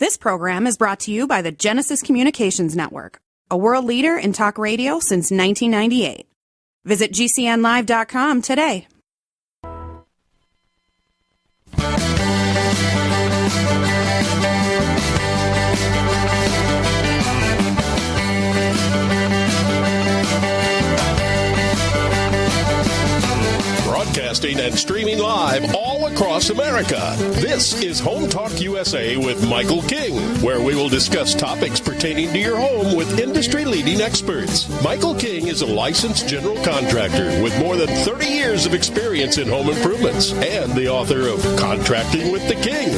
This program is brought to you by the Genesis Communications Network, a world leader in talk radio since 1998. Visit GCNlive.com today. Broadcasting and streaming live all across America. This is Home Talk USA with Michael King, where we will discuss topics pertaining to your home with industry-leading experts. Michael King is a licensed general contractor with more than 30 years of experience in home improvements and the author of Contracting with the King.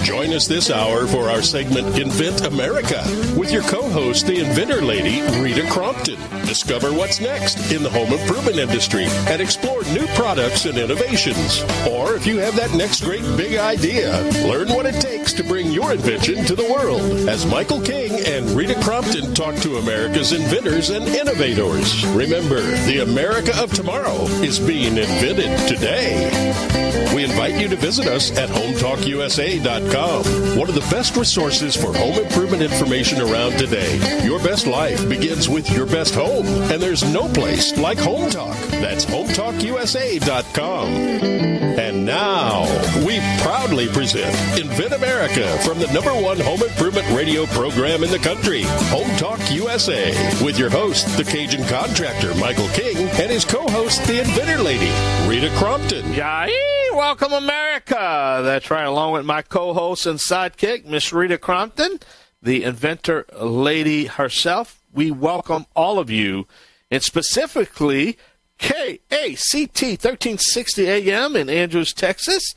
Join us this hour for our segment Invent America with your co-host, the inventor lady, Rita Crompton. Discover what's next in the home improvement industry and explore new products and innovations. Or if you have that next great big idea, learn what it takes to bring your invention to the world. As Michael King and Rita Crompton talk to America's inventors and innovators. Remember, the America of tomorrow is being invented today. We invite you to visit us at HomeTalkUSA.com. One of the best resources for home improvement information around today. Your best life begins with your best home, and there's no place like Home Talk. That's HomeTalkUSA.com. And now, we proudly present Invent America from the #1 home improvement radio program in the country, Home Talk USA, with your host, the Cajun contractor, Michael King, and his co-host, the inventor lady, Rita Crompton. Yay! Welcome, America. That's right, along with my co-host and sidekick, Miss Rita Crompton, the inventor lady herself. We welcome all of you, and specifically KACT 1360 AM in Andrews, Texas.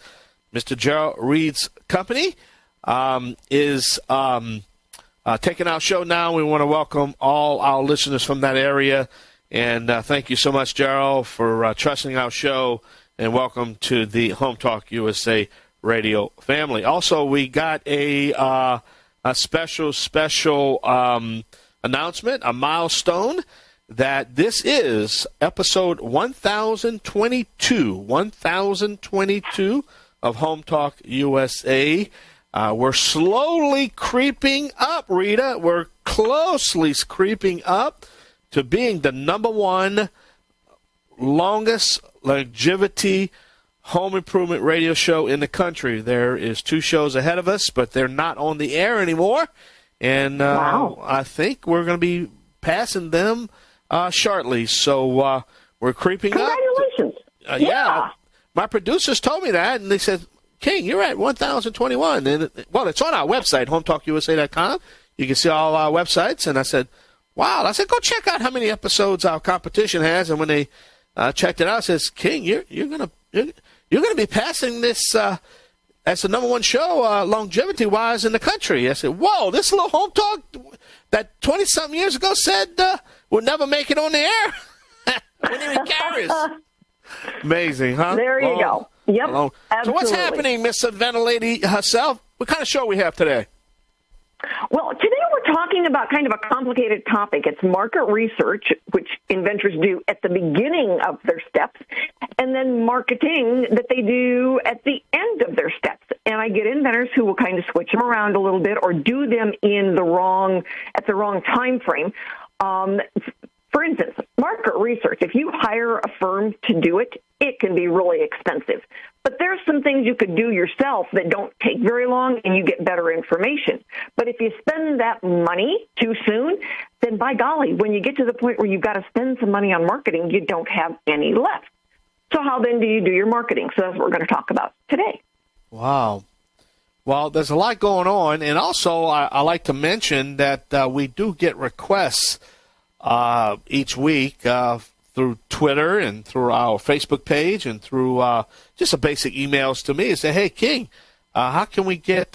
Mr. Gerald Reed's company is taking our show now. We want to welcome all our listeners from that area, and thank you so much, Gerald, for trusting our show, and welcome to the Home Talk USA radio family. Also, we got a special announcement, a milestone, that this is episode 1022 of Home Talk USA. We're slowly creeping up, Rita. We're closely creeping up to being the #1 longest longevity home improvement radio show in the country. There is 2 shows ahead of us, but they're not on the air anymore. And wow. I think we're going to be passing them shortly. So we're creeping up. Congratulations. Yeah. My producers told me that, and they said, King, you're at 1021. And it's on our website, HomeTalkUSA.com. You can see all our websites. And I said, wow. I said, go check out how many episodes our competition has. And when they checked it out, it says, King, you're gonna be passing this as the #1 show longevity-wise in the country. I said, whoa, this little home talk that 20-something years ago said we'll never make it on the air. Wouldn't even carry us. Amazing, huh? There you go. Yep, absolutely. So what's happening, Miss Inventor Lady herself? What kind of show we have today? Well, today we're talking about kind of a complicated topic. It's market research, which inventors do at the beginning of their steps, and then marketing that they do at the end of their steps. And I get inventors who will kind of switch them around a little bit or do them in at the wrong time frame. For instance, market research, if you hire a firm to do it, it can be really expensive. But there's some things you could do yourself that don't take very long and you get better information. But if you spend that money too soon, then by golly, when you get to the point where you've got to spend some money on marketing, you don't have any left. So how then do you do your marketing? So that's what we're going to talk about today. Wow. Well, there's a lot going on. And also, I like to mention that we do get requests each week through Twitter and through our Facebook page and through just a basic emails to me and say, hey, King, how can we get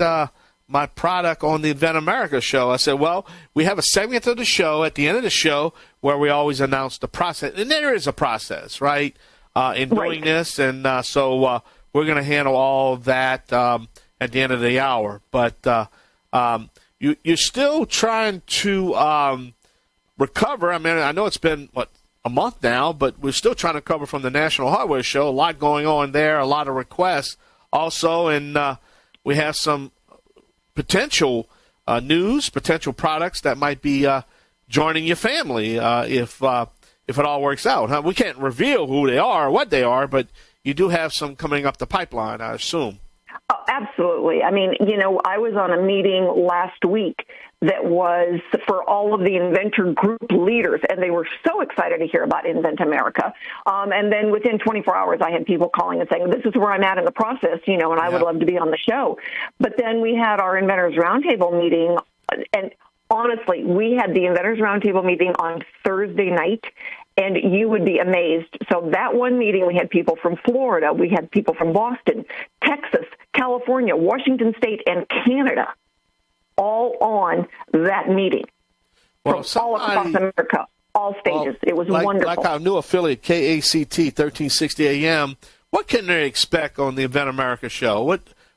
my product on the Invent America show? I said, well, we have a segment of the show at the end of the show where we always announce the process. And there is a process, right, in doing this. And so we're going to handle all of that at the end of the hour. But you're still trying to recover. I mean, I know it's been, a month now, but we're still trying to cover from the National Hardware Show. A lot going on there, a lot of requests also, and we have some potential news, potential products that might be joining your family if it all works out. We can't reveal who they are or what they are, but you do have some coming up the pipeline, I assume. Oh, absolutely. I mean, I was on a meeting last week that was for all of the Inventor group leaders, and they were so excited to hear about Invent America. And then within 24 hours, I had people calling and saying, this is where I'm at in the process, and I would love to be on the show. But then we had our Inventors Roundtable meeting, and honestly, we had the Inventors Roundtable meeting on Thursday night, and you would be amazed. So that one meeting, we had people from Florida, we had people from Boston, Texas, California, Washington State, and Canada, all on that meeting. Well, from all across America, all stages. It was wonderful. Like our new affiliate, KACT 1360 AM, what can they expect on the Invent America show?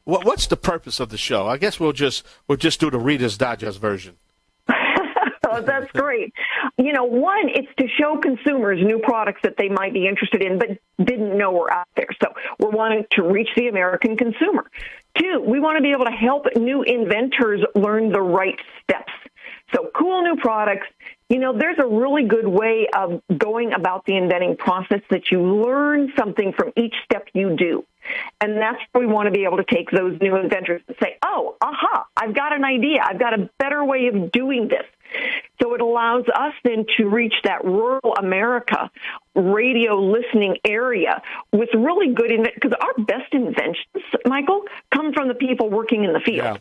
What's the purpose of the show? I guess we'll just do the Reader's Digest version. Oh, that's great. One, it's to show consumers new products that they might be interested in but didn't know were out there. So we're wanting to reach the American consumer. Two, we want to be able to help new inventors learn the right steps. So cool new products. There's a really good way of going about the inventing process that you learn something from each step you do. And that's where we want to be able to take those new inventors and say, oh, aha, I've got an idea. I've got a better way of doing this. So it allows us then to reach that rural America radio listening area with really good because our best inventions, Michael, come from the people working in the field. Yeah.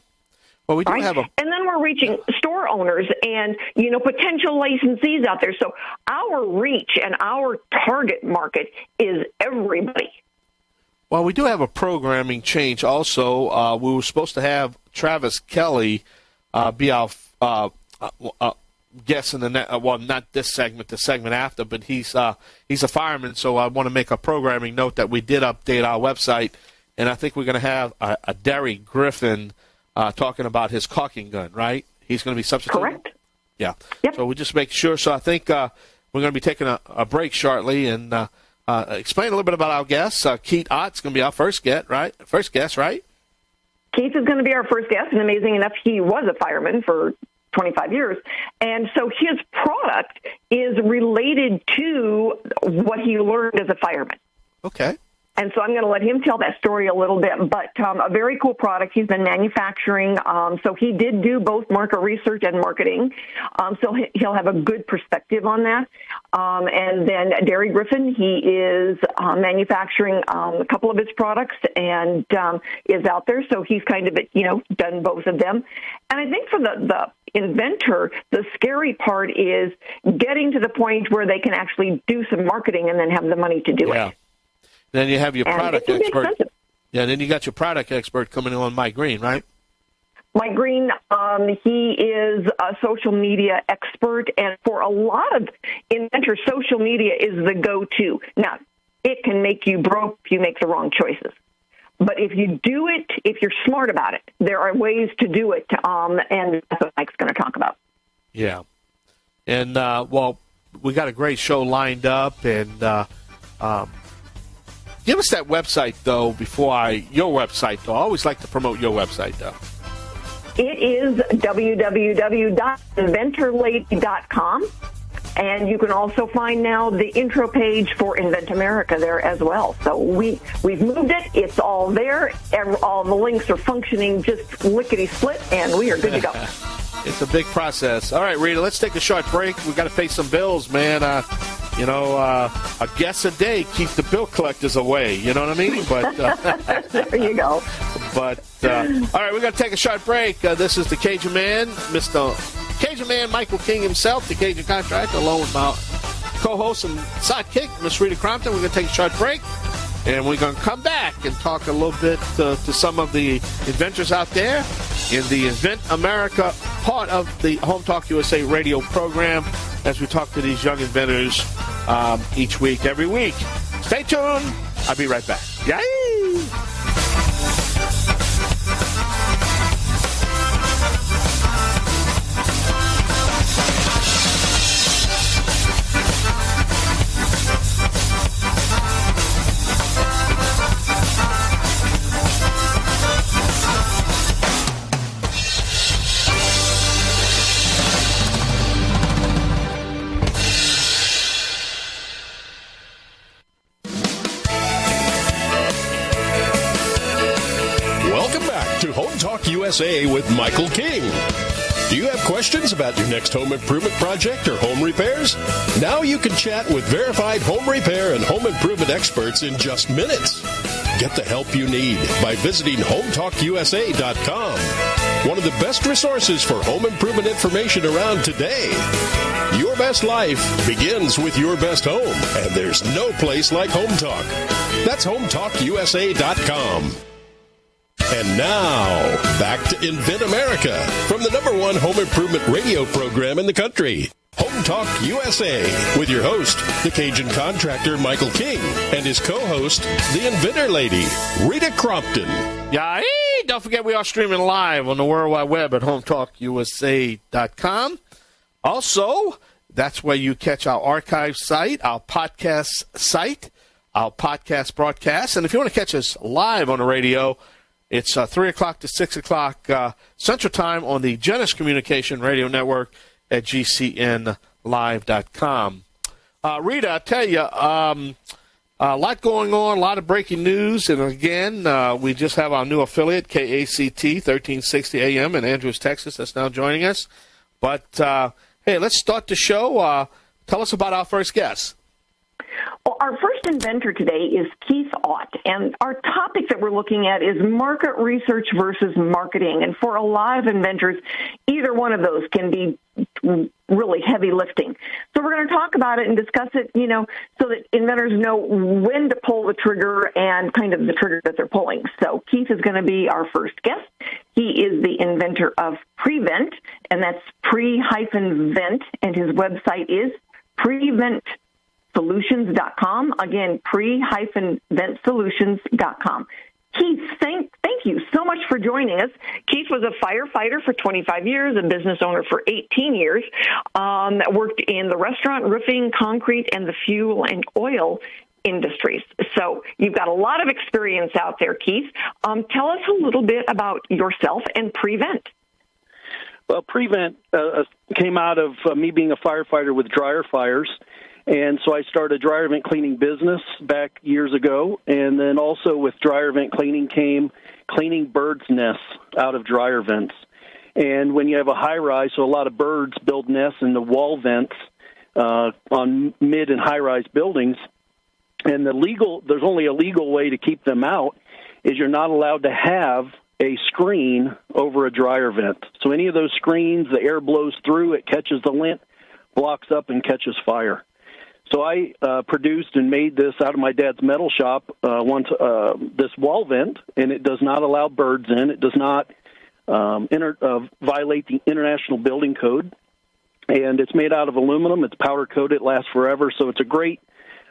Well, we do right? have And then we're reaching store owners and, potential licensees out there. So our reach and our target market is everybody. Well, we do have a programming change also. We were supposed to have Travis Kelly be our guest in the not this segment, the segment after, but he's a fireman, so I want to make a programming note that we did update our website, and I think we're going to have a Derry Griffin talking about his caulking gun, right? He's going to be substituting? Correct. Yeah. Yep. So we just make sure. So I think we're going to be taking a break shortly and explain a little bit about our guest. Keith Ott's going to be our first guest, right? Keith is going to be our first guest, and amazing enough, he was a fireman for 25 years. And so his product is related to what he learned as a fireman. Okay. And so I'm going to let him tell that story a little bit, but a very cool product he's been manufacturing. So he did do both market research and marketing. So he'll have a good perspective on that. And then Derry Griffin, he is manufacturing a couple of his products and is out there. So he's kind of, done both of them. And I think for the inventor, the scary part is getting to the point where they can actually do some marketing and then have the money to do it. Then you have your product expert. Expensive. Yeah, then you got your product expert coming on, Mike Green, right? Mike Green, he is a social media expert, and for a lot of inventors, social media is the go-to. Now, it can make you broke if you make the wrong choices. But if you do it, if you're smart about it, there are ways to do it, and that's what Mike's going to talk about. Yeah. And, we got a great show lined up, and give us that website, though, your website, though. I always like to promote your website, though. It is www.inventorlady.com. And you can also find now the intro page for Invent America there as well. So we've moved it. It's all there. All the links are functioning just lickety-split, and we are good to go. It's a big process. All right, Rita, let's take a short break. We've got to pay some bills, man. A guest a day keeps the bill collectors away. You know what I mean? But there you go. But all right, we're going to take a short break. This is the Cajun Man, Mr. Cajun Man Michael King himself, the Cajun Contractor, along with my co-host and sidekick, Miss Rita Crompton. We're going to take a short break, and we're going to come back and talk a little bit to some of the inventors out there in the Invent America part of the Home Talk USA radio program as we talk to these young inventors each week, every week. Stay tuned. I'll be right back. Yay! back to Home Talk USA with Michael King. Do you have questions about your next home improvement project or home repairs? Now you can chat with verified home repair and home improvement experts in just minutes. Get the help you need by visiting HomeTalkUSA.com. One of the best resources for home improvement information around today. Your best life begins with your best home, and there's no place like Home Talk. That's HomeTalkUSA.com. And now, back to Invent America from the #1 home improvement radio program in the country. Home Talk USA with your host, the Cajun contractor Michael King, and his co-host, the Inventor lady, Rita Crompton. Yeah, don't forget we are streaming live on the World Wide Web at HomeTalkUSA.com. Also, that's where you catch our archive site, our podcast site, our podcast broadcast. And if you want to catch us live on the radio, it's 3 o'clock to 6 o'clock Central Time on the Genesis Communication Radio Network at GCNlive.com. Rita, I tell you, a lot going on, a lot of breaking news. And again, we just have our new affiliate, KACT, 1360 AM in Andrews, Texas, that's now joining us. But, hey, let's start the show. Tell us about our first guest. Well, our first inventor today is Keith Ott, and our topic that we're looking at is market research versus marketing. And for a lot of inventors, either one of those can be really heavy lifting. So we're going to talk about it and discuss it, so that inventors know when to pull the trigger and kind of the trigger that they're pulling. So Keith is going to be our first guest. He is the inventor of Prevent, and that's pre-vent, and his website is prevent.solutions.com. Again, pre-ventsolutions.com. Keith, thank you so much for joining us. Keith was a firefighter for 25 years, a business owner for 18 years, worked in the restaurant, roofing, concrete, and the fuel and oil industries. So you've got a lot of experience out there, Keith. Tell us a little bit about yourself and Prevent. Well, Prevent came out of me being a firefighter with dryer fires. And so I started a dryer vent cleaning business back years ago. And then also with dryer vent cleaning came cleaning birds' nests out of dryer vents. And when you have a high-rise, so a lot of birds build nests in the wall vents on mid- and high-rise buildings. And there's only a legal way to keep them out is you're not allowed to have a screen over a dryer vent. So any of those screens, the air blows through, it catches the lint, blocks up, and catches fire. So I produced and made this out of my dad's metal shop, this wall vent, and it does not allow birds in. It does not violate the International Building Code. And it's made out of aluminum. It's powder-coated. It lasts forever. So it's a great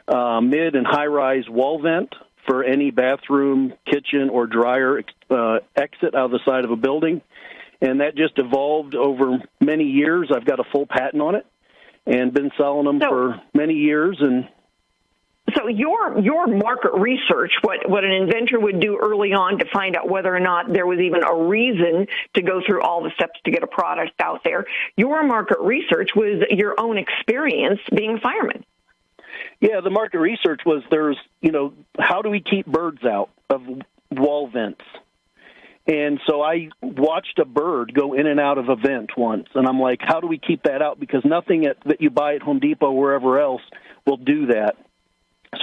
mid- and high-rise wall vent for any bathroom, kitchen, or dryer exit out of the side of a building. And that just evolved over many years. I've got a full patent on it and been selling them for many years. And so your market research, what an inventor would do early on to find out whether or not there was even a reason to go through all the steps to get a product out there, your market research was your own experience being a fireman. Yeah, the market research was how do we keep birds out of wall vents? And so I watched a bird go in and out of a vent once, and I'm like, how do we keep that out? Because nothing that you buy at Home Depot or wherever else will do that.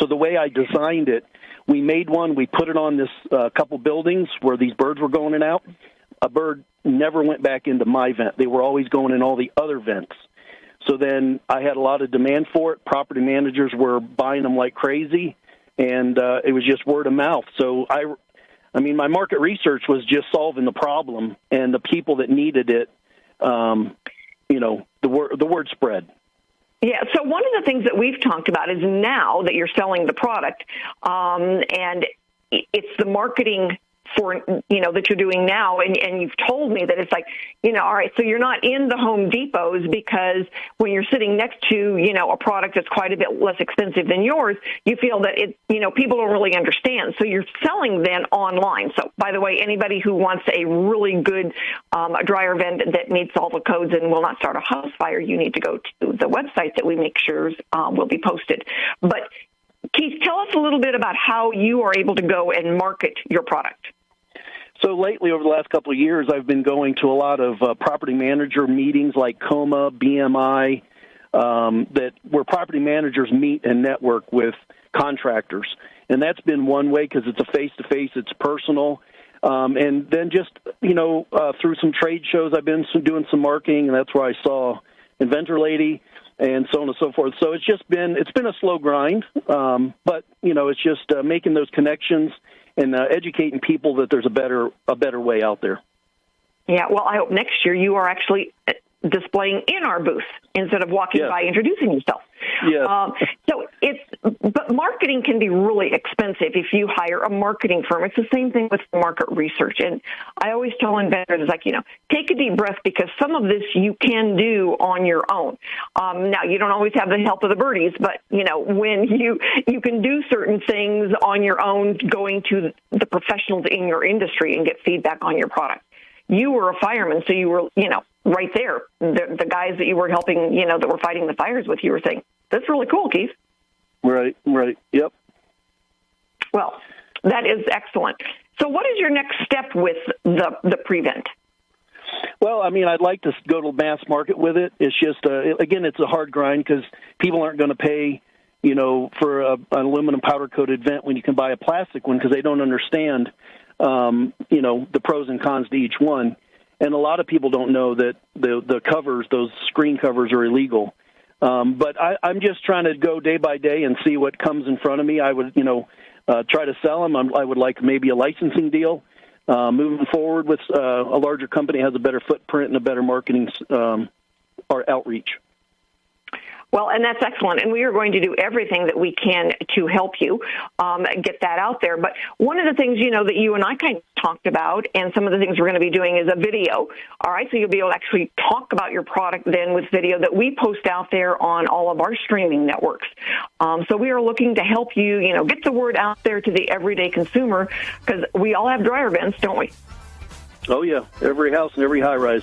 So the way I designed it, we made one, we put it on this couple buildings where these birds were going in and out. A bird never went back into my vent. They were always going in all the other vents. So then I had a lot of demand for it. Property managers were buying them like crazy, and it was just word of mouth. So my market research was just solving the problem, and the people that needed it, the word spread. Yeah, so one of the things that we've talked about is now that you're selling the product, and it's the marketing for, that you're doing now, and you've told me that it's like, all right, so you're not in the Home Depots because when you're sitting next to, a product that's quite a bit less expensive than yours, you feel that people don't really understand. So you're selling then online. So, by the way, anybody who wants a really good dryer vent that meets all the codes and will not start a house fire, you need to go to the website that we make sure will be posted. But Keith, tell us a little bit about how you are able to go and market your product. So lately, over the last couple of years, I've been going to a lot of property manager meetings like COMA, BMI, where property managers meet and network with contractors. And that's been one way because it's a face-to-face, it's personal. And then just, through some trade shows, I've been doing some marketing, and that's where I saw Inventor Lady and so on and so forth. So it's been a slow grind, but, it's just making those connections and educating people that there's a better way out there. Yeah, well, I hope next year you are actually displaying in our booth instead of walking by introducing yourself. Yes. But marketing can be really expensive if you hire a marketing firm. It's the same thing with market research. And I always tell inventors, take a deep breath because some of this you can do on your own. Now, you don't always have the help of the birdies, but, when you can do certain things on your own, going to the professionals in your industry and get feedback on your product. You were a fireman, so you were, right there. The guys that you were helping, that were fighting the fires with, you were saying, that's really cool, Keith. Right, yep. Well, that is excellent. So what is your next step with the Prevent? Well, I'd like to go to mass market with it. It's just, again, it's a hard grind because people aren't going to pay, for an aluminum powder-coated vent when you can buy a plastic one because they don't understand, the pros and cons to each one. And a lot of people don't know that the covers, those screen covers, are illegal. But I'm just trying to go day by day and see what comes in front of me. I would, try to sell them. I would like maybe a licensing deal. Moving forward with a larger company has a better footprint and a better marketing or outreach. Well, and that's excellent, and we are going to do everything that we can to help you get that out there. But one of the things, that you and I kind of talked about, and some of the things we're going to be doing is a video, all right? So you'll be able to actually talk about your product then with video that we post out there on all of our streaming networks. So we are looking to help you, get the word out there to the everyday consumer because we all have dryer vents, don't we? Oh, yeah, every house and every high-rise.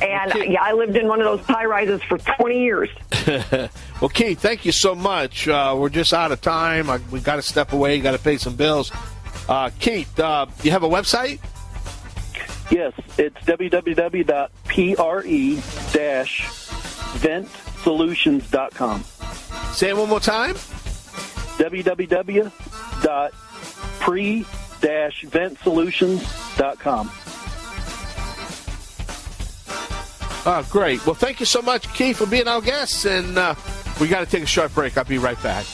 And, I lived in one of those high-rises for 20 years. Well, Keith, thank you so much. We're just out of time. We got to step away. Got to pay some bills. Keith, you have a website? Yes, it's www.pre-ventsolutions.com. Say it one more time. www.pre-ventsolutions.com. Great. Well, thank you so much, Keith, for being our guest. And we got to take a short break. I'll be right back.